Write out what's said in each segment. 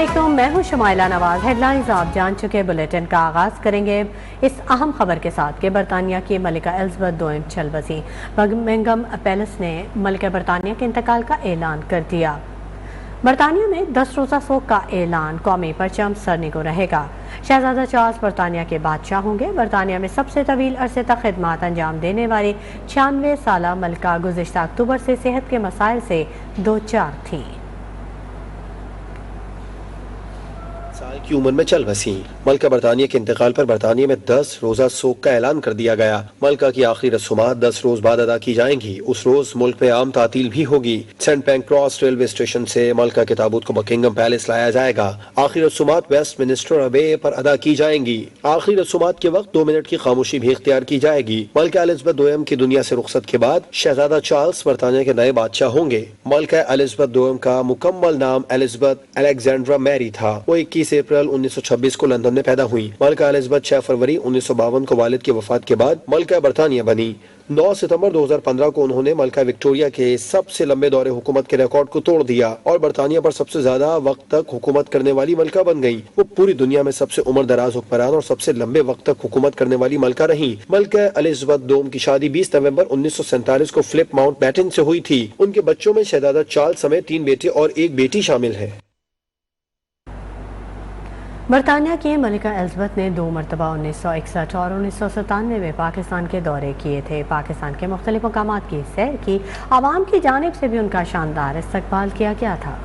علیکم، میں ہوں شمائلہ نواز۔ ہیڈ لائنز آپ جان چکے، بلیٹن کا آغاز کریں گے اس اہم خبر کے ساتھ کہ برطانیہ کی ملکہ الزبتھ دوئم چل بسی۔ بکنگھم پیلس نے ملکہ برطانیہ کے انتقال کا اعلان کر دیا۔ برطانیہ میں 10 روزہ سوگ کا اعلان، قومی پرچم سرنگوں رہے گا۔ شہزادہ چارلس برطانیہ کے بادشاہ ہوں گے۔ برطانیہ میں سب سے طویل عرصے تک خدمات انجام دینے والی 96 سالہ ملکہ گزشتہ اکتوبر سے صحت کے مسائل سے دوچار تھیں۔ سال کی عمر میں چل بسیں۔ ملکہ برطانیہ کے انتقال پر برطانیہ میں 10 روزہ سوگ کا اعلان کر دیا گیا۔ ملکہ کی آخری رسومات 10 روز بعد ادا کی جائیں گی۔ اس روز ملک میں عام تعطیل بھی ہوگی۔ سینٹ پینکراس ریلوے اسٹیشن سے ملکہ کے تابوت کو بکنگھم پیلس لایا جائے گا۔ آخری رسومات ویسٹ منسٹر ابے پر ادا کی جائیں گی۔ آخری رسومات کے وقت 2 منٹ کی خاموشی بھی اختیار کی جائے گی۔ ملکہ الزبتھ دوئم کی دنیا سے رخصت کے بعد شہزادہ چارلس برطانیہ کے نئے بادشاہ ہوں گے۔ ملکہ الزبتھ دوئم کا مکمل نام الزبتھ الیگزینڈرا میری تھا۔ وہ 21 اپریل 1926 کو لندن میں پیدا ہوئی۔ ملکہ الزبتھ 6 فروری 1952 کو والد کی وفات کے بعد ملکہ برطانیہ بنی۔ 9 ستمبر 2015 کو انہوں نے ملکہ وکٹوریہ کے سب سے لمبے دور حکومت کے ریکارڈ کو توڑ دیا اور برطانیہ پر سب سے زیادہ وقت تک حکومت کرنے والی ملکہ بن گئی۔ وہ پوری دنیا میں سب سے عمر دراز حکمران اور سب سے لمبے وقت تک حکومت کرنے والی ملکہ رہیں۔ ملکہ الزبتھ دوم کی شادی 20 نومبر 1947 کو فلپ ماؤنٹ بیٹن سے ہوئی تھی۔ ان کے بچوں میں شہزادہ چارلس سمیت 3 بیٹے اور 1 بیٹی شامل ہے۔ برطانیہ کی ملکہ الزبتھ نے 2 مرتبہ 1961 اور 1997 میں پاکستان کے دورے کیے تھے۔ پاکستان کے مختلف مقامات کی سیر کی، عوام کی جانب سے بھی ان کا شاندار استقبال کیا گیا تھا۔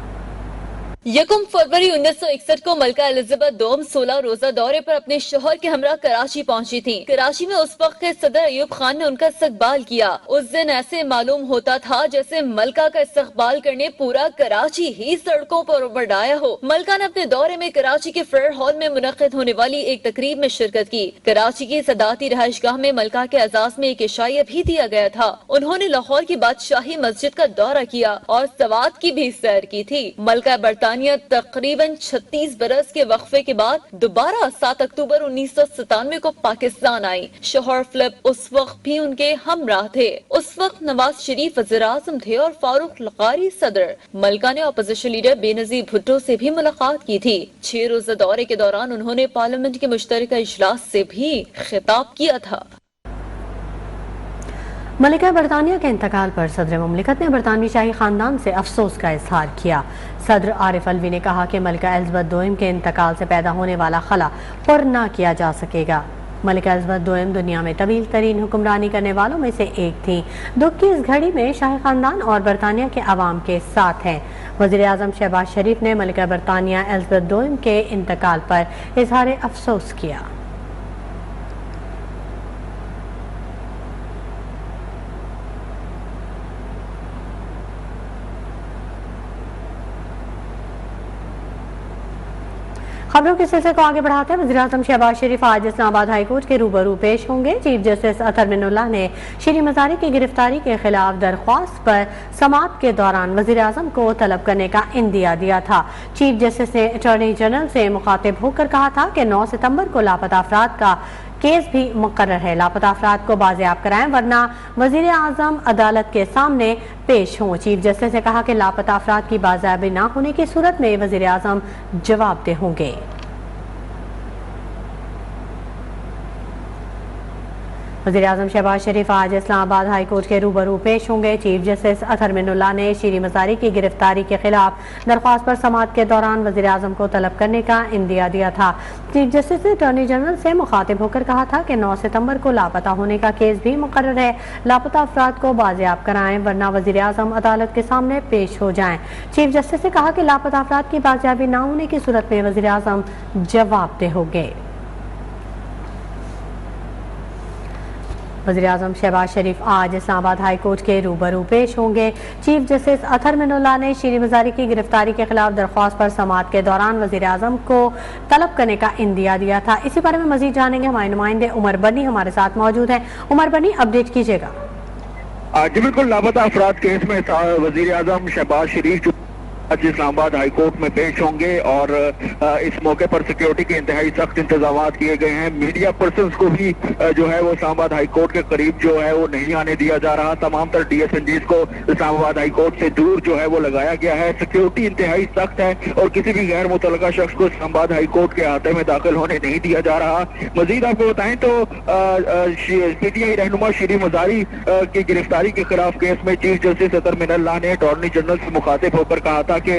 1 فروری 1961 کو ملکہ الزبتھ دوم 16 روزہ دورے پر اپنے شوہر کے ہمراہ کراچی پہنچی تھیں۔ کراچی میں اس وقت کے صدر ایوب خان نے ان کا استقبال کیا۔ اس دن ایسے معلوم ہوتا تھا جیسے ملکہ کا استقبال کرنے پورا کراچی ہی سڑکوں پر ابھر آیا ہو۔ ملکہ نے اپنے دورے میں کراچی کے فیئر ہال میں منعقد ہونے والی ایک تقریب میں شرکت کی۔ کراچی کی صدارتی رہائش گاہ میں ملکہ کے اعزاز میں ایک عشائیہ بھی دیا گیا تھا۔ انہوں نے لاہور کی بادشاہی مسجد کا دورہ کیا اور سوات کی بھی سیر کی تھی۔ ملکہ برطانیہ تقریباً 36 برس کے وقفے کے بعد دوبارہ 7 اکتوبر 1997 کو پاکستان آئی۔ شوہر فلپ اس وقت بھی ان کے ہمراہ تھے۔ اس وقت نواز شریف وزیر اعظم تھے اور فاروق لغاری صدر۔ ملکہ نے اپوزیشن لیڈر بے نظیر بھٹو سے بھی ملاقات کی تھی۔ 6 روزہ دورے کے دوران انہوں نے پارلیمنٹ کے مشترکہ اجلاس سے بھی خطاب کیا تھا۔ ملکہ برطانیہ کے انتقال پر صدر مملکت نے برطانوی شاہی خاندان سے افسوس کا اظہار کیا۔ صدر عارف الوی نے کہا کہ ملکہ الزبتھ دوئم کے انتقال سے پیدا ہونے والا خلا پر نہ کیا جا سکے گا۔ ملکہ الزبتھ دوئم دنیا میں طویل ترین حکمرانی کرنے والوں میں سے ایک تھیں۔ دکھ کی اس گھڑی میں شاہی خاندان اور برطانیہ کے عوام کے ساتھ ہیں۔ وزیر اعظم شہباز شریف نے ملکہ برطانیہ الزبتھ دوئم کے انتقال پر اظہار افسوس کیا۔ خبروں کے سلسلے کو آگے بڑھاتے ہیں۔ وزیر اعظم شہباز شریف آج اسلام آباد ہائی کورٹ کے روبرو پیش ہوں گے۔ چیف جسٹس اطہر من اللہ نے شیریں مزاری کی گرفتاری کے خلاف درخواست پر سماعت کے دوران وزیر اعظم کو طلب کرنے کا عندیہ دیا تھا۔ چیف جسٹس نے اٹارنی جنرل سے مخاطب ہو کر کہا تھا کہ 9 ستمبر کو لاپتہ افراد کا کیس بھی مقرر ہے، لاپتہ افراد کو بازیاب کرائیں ورنہ وزیر اعظم عدالت کے سامنے پیش ہوں۔ چیف جسٹس نے کہا کہ لاپتہ افراد کی بازیابی نہ ہونے کی صورت میں وزیر اعظم جواب دہ ہوں گے۔ وزیر اعظم شہباز شریف آج اسلام آباد ہائی کورٹ کے روبرو پیش ہوں گے۔ چیف جسٹس اطہر من اللہ نے شیریں مزاری کی گرفتاری کے خلاف درخواست پر سماعت کے دوران وزیر اعظم کو طلب کرنے کا عندیہ دیا تھا۔ چیف جسٹس نے اٹارنی جنرل سے مخاطب ہو کر کہا تھا کہ 9 ستمبر کو لاپتہ ہونے کا کیس بھی مقرر ہے، لاپتہ افراد کو بازیاب کرائیں ورنہ وزیر اعظم عدالت کے سامنے پیش ہو جائیں۔ چیف جسٹس نے کہا کہ لاپتہ افراد کی بازیابی نہ ہونے کی صورت میں وزیر اعظم جواب دہ ہوں گے۔ وزیر اعظم شہباز شریف آج اسلام آباد ہائی کورٹ کے روبرو پیش ہوں گے۔ چیف جسٹس اطہر من اللہ نے شیریں مزاری کی گرفتاری کے خلاف درخواست پر سماعت کے دوران وزیر اعظم کو طلب کرنے کا عندیہ دیا تھا۔ اسی بارے میں مزید جانیں گے، ہمارے نمائندے عمر بنی ہمارے ساتھ موجود ہیں۔ عمر بنی، اپڈیٹ کیجیے گا۔ جی بالکل، لاپتہ افراد کیس میں وزیر اعظم شہباز شریف आज इस्लामाबाद हाई कोर्ट में पेश होंगे और इस मौके पर सिक्योरिटी के इंतहाई सख्त इंतजाम किए गए हैं। मीडिया पर्सन्स को भी जो है वो इस्लामाबाद हाई कोर्ट के करीब जो है वो नहीं आने दिया जा रहा। तमाम तर DSNGs को इस्लामाबाद हाई कोर्ट से दूर जो है वो लगाया गया है। सिक्योरिटी इंतहाई सख्त है और किसी भी गैर मुतल्लका शख्स को इस्लामाबाद हाई कोर्ट के अहाते में दाखिल होने नहीं दिया जा रहा। मजीद आपको बताएं तो PTI रहनुमा शीरी मजारी की गिरफ्तारी के खिलाफ केस में चीफ जस्टिस अतर मिनल्लाह ने अटॉर्नी जनरल से मुखातिब होकर कहा था कि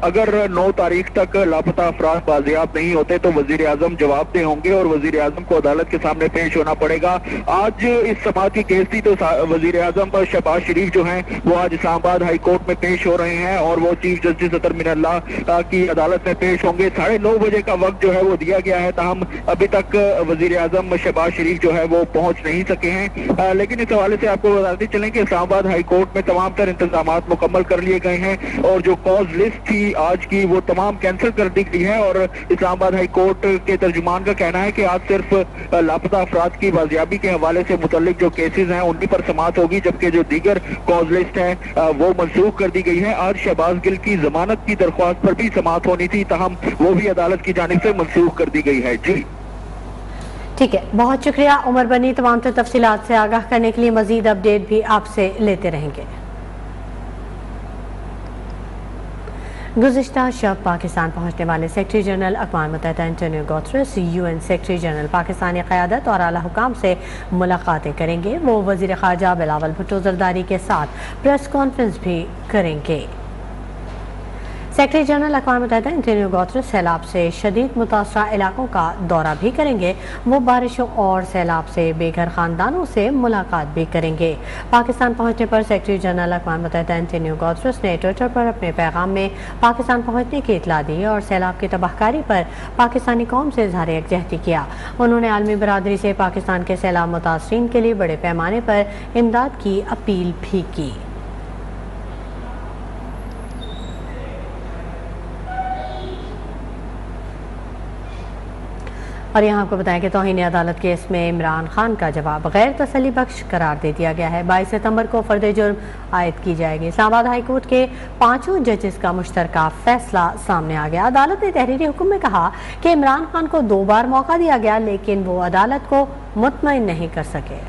अगर 9 तारीख तक लापता अफराद बाजियाब नहीं होते तो वजीर आजम जवाबदेह होंगे और वजीर आजम को अदालत के सामने पेश होना पड़ेगा। आज इस समाअत की केस थी तो वजीर आजम शहबाज शरीफ जो हैं वो आज इस्लामाबाद हाई कोर्ट में पेश हो रहे हैं और वो चीफ जस्टिस अतर मिनल्लाह की अदालत में पेश होंगे। 9:30 बजे का वक्त जो है वो दिया गया है, ताहम अभी तक वजीर आजम शहबाज शरीफ जो है वो पहुंच नहीं सके हैं। लेकिन इस हवाले से आपको बताते चलें कि इस्लामाबाद हाई कोर्ट में तमाम तर इंतजाम मुकम्मल कर लिए गए हैं और जो कॉज लिस्ट थी आज की वो तमाम कैंसिल कर दी गई है और इस्लामाबाद हाई कोर्ट के तर्जुमान का कहना है कि आज सिर्फ लापता अफराद की बाजियाबी के हवाले से मुतल्लिक जो केसेस हैं उन्हीं पर समाअत होगी, जबकि जो दीगर कॉज लिस्ट है वो मनसूख कर दी गई है। आज शहबाज गिल की जमानत की दरख्वास्त पर भी समाअत होनी थी, ताहम वो भी अदालत की जानिब से मनसूख कर दी गई है। जी ठीक है, बहुत शुक्रिया उमर बनी। तमाम तफसीलात से आगाह करने के लिए मजीद अपडेट भी आपसे लेते रहेंगे। गुज़िश्ता शब पाकिस्तान पहुंचने वाले सेक्रेटरी जनरल अक़वाम मुत्तहिदा Antonio Guterres UN secretary general Pakistani क़यादत और आला हुकाम से मुलाकातें करेंगे। वो वज़ीर ख़ारजा बिलावल भुट्टो ज़रदारी के साथ प्रेस कॉन्फ्रेंस भी करेंगे। सेक्रेटरी जनरल अक़वाम मुत्तहिदा एंटोनियो गुतेरेस सैलाब से शदीद मुतासरा इलाकों का दौरा भी करेंगे। वो बारिशों और सैलाब से बेघर ख़ानदानों से मुलाकात भी करेंगे। पाकिस्तान पहुंचने पर सेक्रेटरी जनरल अक़वाम मुत्तहिदा एंटोनियो गुतेरेस ने ट्विटर पर अपने पैगाम में पाकिस्तान पहुंचने की इतला दी और सैलाब की तबाहकारी पर पाकिस्तानी कौम से इज़हार यकजहती किया। उन्होंने आलमी बरादरी से पाकिस्तान के सैलाब मुतासरीन के लिए बड़े पैमाने पर इमदाद की अपील भी की। और यहाँ आपको बताएं कि तौहीन अदालत केस में इमरान खान का जवाब गैर तसल्ली बख्श करार दे दिया गया है। 22 सितंबर को फर्द जुर्म आयद की जाएगी। इस्लामाबाद हाई कोर्ट के 5 जजेस का मुश्तरका फैसला सामने आ गया। अदालत ने तहरीरी हुक्म में कहा कि इमरान खान को 2 बार मौका दिया गया, लेकिन वो अदालत को मुतमईन नहीं कर सके।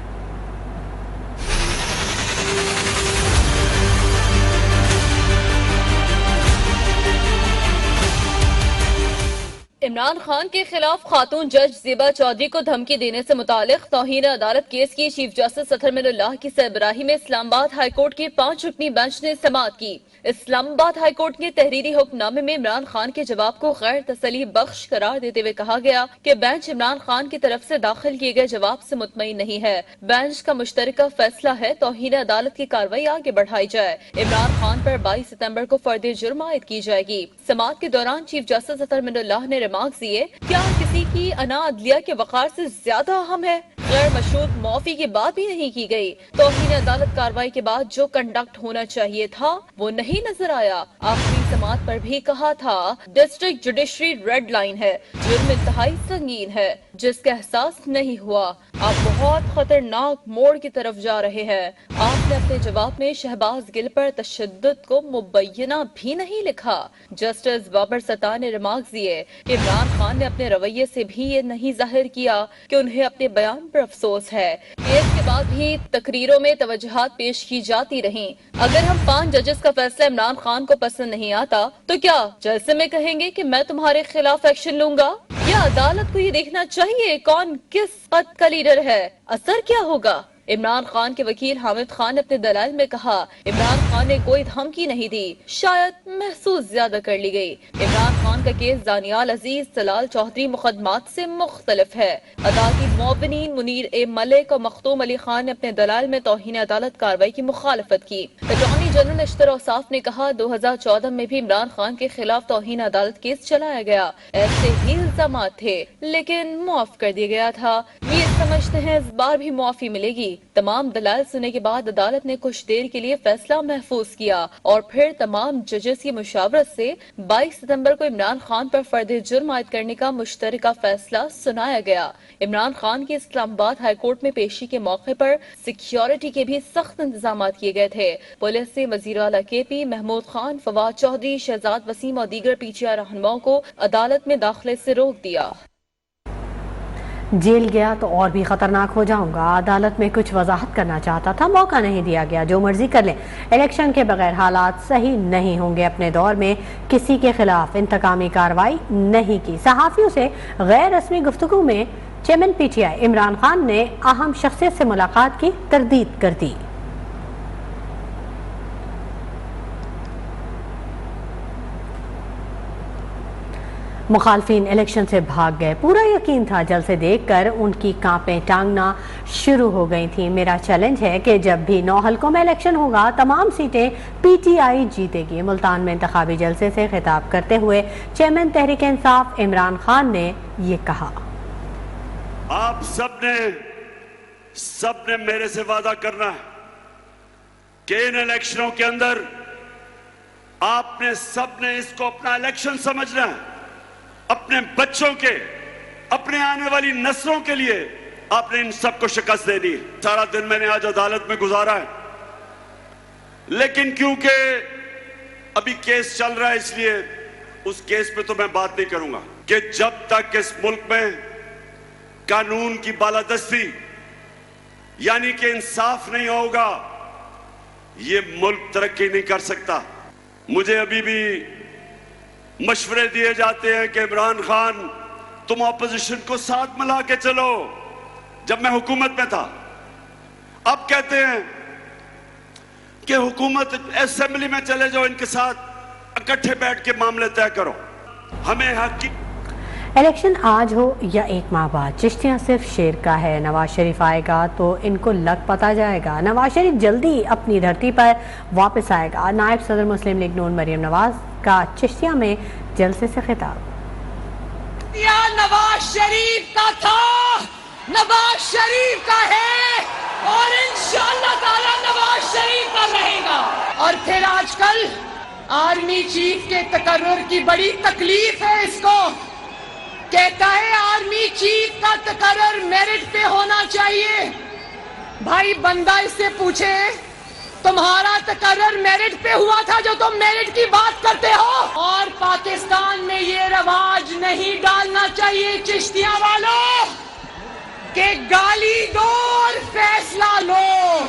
इमरान खान के खिलाफ खातून जज ज़ेबा चौधरी को धमकी देने से मुतालिक तौहीन अदालत केस की चीफ जस्टिस अतर मिनल्लाह की सरबराही में इस्लामाबाद हाई कोर्ट के 5 रुकनी बेंच ने समाअत की। इस्लामाबाद हाई कोर्ट के तहरीरी हुक्मनामे में इमरान खान के जवाब को गैर तसल्ली बख्श करार देते हुए कहा गया कि बेंच इमरान खान की तरफ से दाखिल किए गए जवाब से मुतमईन नहीं है। बेंच का मुश्तरका फैसला है तौहीन अदालत की कार्रवाई आगे बढ़ाई जाए। इमरान खान पर 22 सितंबर को फर्द जुर्म आयद की जाएगी। समाअत के दौरान चीफ जस्टिस अतर मिनल्लाह ने रिमार्क्स दिए, क्या किसी की अना अदलिया के वक़ार से ज्यादा अहम है? गैर मशरूत मुआफी की बात भी नहीं की गई। तौहीन अदालत कार्रवाई के बाद जो कंडक्ट होना चाहिए था वो नहीं नजर आया। आखिरी समाअत पर भी कहा था डिस्ट्रिक्ट जुडिशरी रेड लाइन है, जुर्म इंतहाई संगीन है जिसका एहसास नहीं हुआ। आप बहुत खतरनाक मोड़ की तरफ जा रहे हैं। आपने अपने जवाब में शहबाज गिल पर तशद्दुद को मुबैना भी नहीं लिखा। जस्टिस बाबर सत्ता ने रिमार्क्स दिए कि इमरान खान ने अपने रवैये से भी ये नहीं जाहिर किया कि उन्हें अपने बयान पर अफसोस है। केस के बाद भी तकरीरों में तवज्जुहात पेश की जाती रहीं। अगर हम 5 जजेस का फैसला इमरान खान को पसंद नहीं आता तो क्या जलसे में कहेंगे कि मैं तुम्हारे खिलाफ एक्शन लूंगा? या अदालत को ये देखना चाहिए कौन किस पद का लीडर है? असर क्या होगा? इमरान खान के वकील हामिद खान ने अपने दलाइल में कहा, इमरान खान ने कोई धमकी नहीं दी, शायद महसूस ज्यादा कर ली गई। इमरान खान का केस दानियाल अजीज, सलाल चौधरी मुकदमात से मुख्तलिफ है। अदालती मुअव्विनीन मुनीर ए मलिक और मखदूम अली खान ने अपने दलाइल में तौहीन अदालत कार्रवाई की मुखालफत की। अटॉर्नी जनरल अशतर औसाफ ने कहा, 2014 में भी इमरान खान के खिलाफ तौहीन अदालत केस चलाया गया। ऐसे ही इल्जामात थे लेकिन मुआफ कर दिया गया था। समझते हैं इस बार भी मुआफी मिलेगी। तमाम दलाल सुनने के बाद अदालत ने कुछ देर के लिए फैसला महफूज किया और फिर तमाम जजेस की मुशावरत से 22 सितंबर को इमरान खान पर फर्द जुर्म आयद करने का मुश्तरका फैसला सुनाया गया। इमरान खान की इस्लामाबाद हाई कोर्ट में पेशी के मौके पर सिक्योरिटी के भी सख्त इंतजाम किए गए थे। पुलिस ने वजीर आला KP, महमूद खान, फवाद चौधरी, शहजाद वसीम और दीगर PTI रहनुमाओं को अदालत में दाखिले से रोक दिया। जेल गया तो और भी खतरनाक हो जाऊंगा, अदालत में कुछ वजाहत करना चाहता था, मौका नहीं दिया गया, जो मर्जी कर ले। इलेक्शन के बगैर हालात सही नहीं होंगे। अपने दौर में किसी के खिलाफ इंतकामी कार्रवाई नहीं की। सहाफियों से गैर रस्मी गुफ्तगू में चेयरमैन PTI इमरान खान ने अहम शख्सियत से मुलाकात की तरदीद कर दी। मुखालफिन इलेक्शन से भाग गए, पूरा यकीन था जलसे देखकर उनकी कांपें टांगना शुरू हो गई थी। मेरा चैलेंज है कि जब भी 9 हलकों में इलेक्शन होगा तमाम सीटें PTI जीतेगी। मुल्तान में इंतखाबी जलसे से खिताब करते हुए चेयरमैन तहरीक इंसाफ इमरान खान ने ये कहा, आप सबने मेरे से वादा करना है कि इन इलेक्शनों के अंदर आपने सबने इसको अपना इलेक्शन समझना है। अपने बच्चों के, अपने आने वाली नस्लों के लिए आपने इन सबको शिकस्त देनी है। सारा दिन मैंने आज अदालत में गुजारा है, लेकिन क्योंकि अभी केस चल रहा है इसलिए उस केस पे तो मैं बात नहीं करूंगा कि जब तक इस मुल्क में कानून की बालादस्ती यानी कि इंसाफ नहीं होगा ये मुल्क तरक्की नहीं कर सकता। मुझे अभी भी मशवरे दिए जाते हैं कि इमरान खान तुम ऑपोजिशन को साथ मिला के चलो। जब मैं हुकूमत में था, अब कहते हैं कि हुकूमत असेंबली में चले जाओ, इनके साथ इकट्ठे बैठ के मामले तय करो। हमें हक की इलेक्शन आज हो या 1 माह बाद, चिश्तियाँ सिर्फ शेर का है। नवाज शरीफ आएगा तो इनको लग पता जाएगा। नवाज शरीफ जल्दी अपनी धरती पर वापस आएगा। नायब सदर मुस्लिम लीग नून मरियम नवाज का चिश्तिया में जलसे से खिताब। नवाज शरीफ का था, नवाज शरीफ का है और इंशाअल्लाह ताला नवाज शरीफ का रहेगा। और फिर आजकल आर्मी चीफ के तकर्रुर की बड़ी तकलीफ है इसको। कहता है आर्मी चीफ का तकर्रुर मेरिट पे होना चाहिए। भाई बंदा इससे पूछे तुम्हारा तकर्रुर मेरिट पे हुआ था जो तुम मेरिट की बात करते हो? और पाकिस्तान में ये रवाज नहीं डालना चाहिए चिश्तिया वालों कि गाली दो और फैसला लो।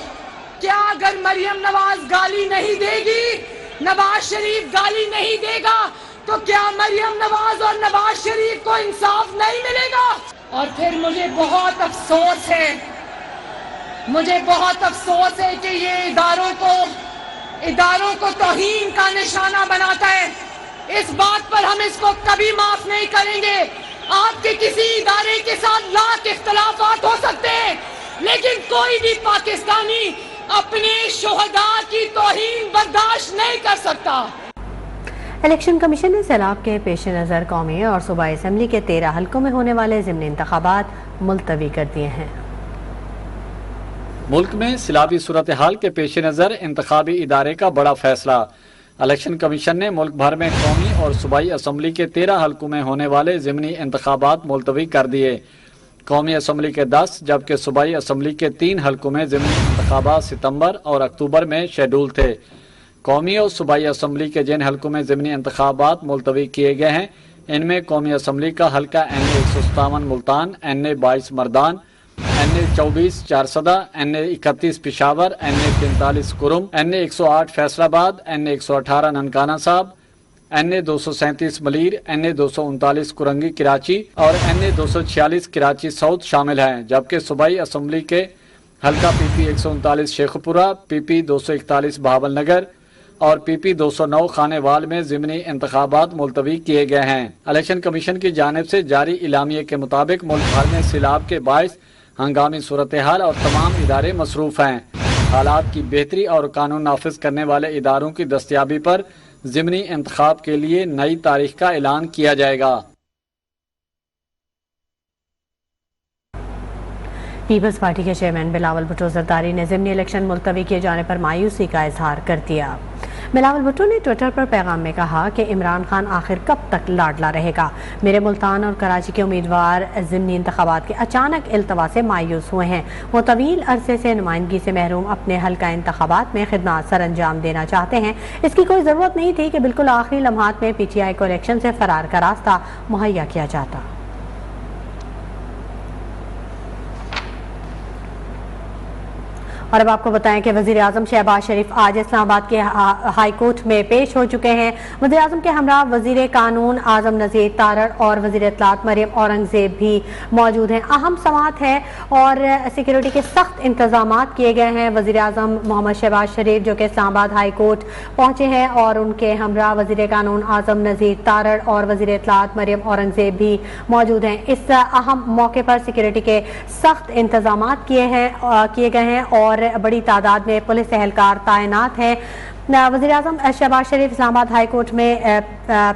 क्या अगर मरियम नवाज गाली नहीं देगी, नवाज शरीफ गाली नहीं देगा, तो क्या मरियम नवाज और नवाज शरीफ को इंसाफ नहीं मिलेगा? और फिर मुझे बहुत अफसोस है कि ये इदारों को तौहीन का निशाना बनाता है। इस बात पर हम इसको कभी माफ नहीं करेंगे। आपके किसी इदारे के साथ लाख इख्तलाफात हो सकते हैं, लेकिन कोई भी पाकिस्तानी अपने शुहदा की तौहीन बर्दाश्त नहीं कर सकता। इलेक्शन कमीशन ने सैलाब के पेश नज़र कौमी और सूबाई असम्बली के 13 हलकों में होने वाले ज़िमनी इंतखाबात मुलतवी कर दिए हैं। मुल्क में सैलाबी सूरत हाल के पेश नज़र इंतखाबी इदारे का बड़ा फैसला। इलेक्शन कमीशन ने मुल्क भर में कौमी और सूबाई असम्बली के 13 हलकों में होने वाले ज़िमनी इंतखाबात मुलतवी कर दिए। कौमी असम्बली के 10 जबकि सूबाई असम्बली के 3 हलकों में ज़िमनी इंतखाबात सितंबर और अक्टूबर में शेड्यूल थे। कौमी और सूबाई असम्बली के जिन हलकों में ज़िमनी इंतखाबात मुलतवी किए गए हैं, इनमें कौमी असम्बली का हल्का NA 157 Multan, NA 22 Mardan, NA 24 Charsadda, NA 31 Peshawar, NA 43 Kurum, NA 108 Faisalabad, NA 118 Nankana साहब, NA 237 मलीर, NA 239 कुरंगी कराची और NA 246 कराची साउथ शामिल हैं। जबकि सूबाई असम्बली के हल्का PP 139 शेखपुरा, PP 241 बहावल नगर और PP 209 खानेवाल में ज़िमनी इंतखाबात मुलतवी किए गए हैं। इलेक्शन कमीशन की जानिब से जारी इलामिये के मुताबिक मुल्क भर में सैलाब के बाइस हंगामी सूरत हाल और तमाम इदारे मसरूफ़ हैं। हालात की बेहतरी और कानून नाफिज करने वाले इदारों की दस्तयाबी पर ज़िमनी इंतखाब के लिए नई तारीख का ऐलान किया जाएगा। پیپلز پارٹی کے چیئرمین بلاول بھٹو زرداری نے ضمنی الیکشن ملتوی کیے جانے پر مایوسی کا اظہار کر دیا۔ بلاول بھٹو نے ٹویٹر پر پیغام میں کہا کہ عمران خان آخر کب تک لاڈلا رہے گا۔ میرے ملتان اور کراچی کے امیدوار ضمنی انتخابات کے اچانک التوا سے مایوس ہوئے ہیں۔ وہ طویل عرصے سے نمائندگی سے محروم اپنے حلقہ انتخابات میں خدمات سر انجام دینا چاہتے ہیں۔ اس کی کوئی ضرورت نہیں تھی کہ بالکل آخری لمحات میں پی ٹی آئی کو الیکشن سے فرار کا راستہ مہیا کیا جاتا۔ اور اب آپ کو بتائیں کہ وزیر اعظم شہباز شریف آج اسلام آباد کے ہائی کورٹ میں پیش ہو چکے ہیں۔ وزیر اعظم کے ہمراہ وزیر قانون اعظم نذیر تارڑ اور وزیر اطلاعات مریم اورنگزیب بھی موجود ہیں۔ اہم سماعت ہے اور سیکیورٹی کے سخت انتظامات کیے گئے ہیں۔ وزیر اعظم محمد شہباز شریف جو کہ اسلام آباد ہائی کورٹ پہنچے ہیں اور ان کے ہمراہ وزیر قانون اعظم نذیر تارڑ اور وزیر اطلاعات مریم اورنگزیب بھی موجود ہیں۔ اس اہم موقع پر سیکیورٹی کے سخت انتظامات کیے گئے ہیں اور بڑی تعداد میں پولیس اہلکار تعینات ہیں۔ وزیر اعظم شہباز شریف اسلام آباد ہائی کورٹ میں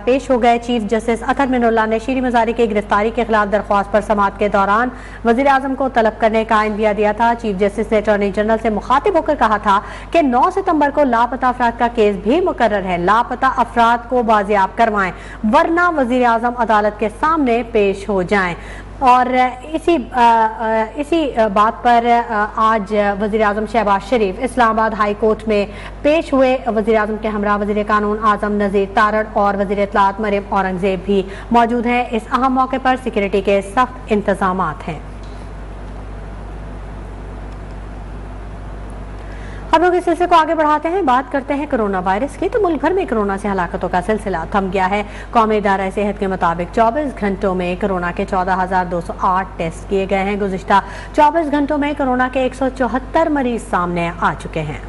پیش ہو گئے۔ چیف جسٹس اطہر من اللہ نے شیریں مزاری کی گرفتاری کے خلاف درخواست پر سماعت کے دوران وزیر اعظم کو طلب کرنے کا عندیہ دیا تھا۔ چیف جسٹس نے اٹارنی جنرل سے مخاطب ہو کر کہا تھا کہ 9 ستمبر کو لاپتہ افراد کا کیس بھی مقرر ہے، لاپتہ افراد کو بازیاب کروائیں ورنہ وزیر اعظم عدالت کے سامنے پیش ہو جائیں۔ اور اسی بات پر آج وزیر اعظم شہباز شریف اسلام آباد ہائی کورٹ میں پیش ہوئے۔ وزیر اعظم کے ہمراہ وزیر قانون اعظم نذیر تارڑ اور وزیر اطلاعات مریم اورنگزیب بھی موجود ہیں۔ اس اہم موقع پر سیکیورٹی کے سخت انتظامات ہیں۔ خبروں کے سلسلے کو آگے بڑھاتے ہیں، بات کرتے ہیں کرونا وائرس کی۔ تو ملک بھر میں کرونا سے ہلاکتوں کا سلسلہ تھم گیا ہے۔ قومی ادارہ صحت کے مطابق 24 گھنٹوں میں کرونا کے 14,208 ٹیسٹ کیے گئے ہیں۔ گزشتہ 24 گھنٹوں میں کرونا کے 174 مریض سامنے آ چکے ہیں۔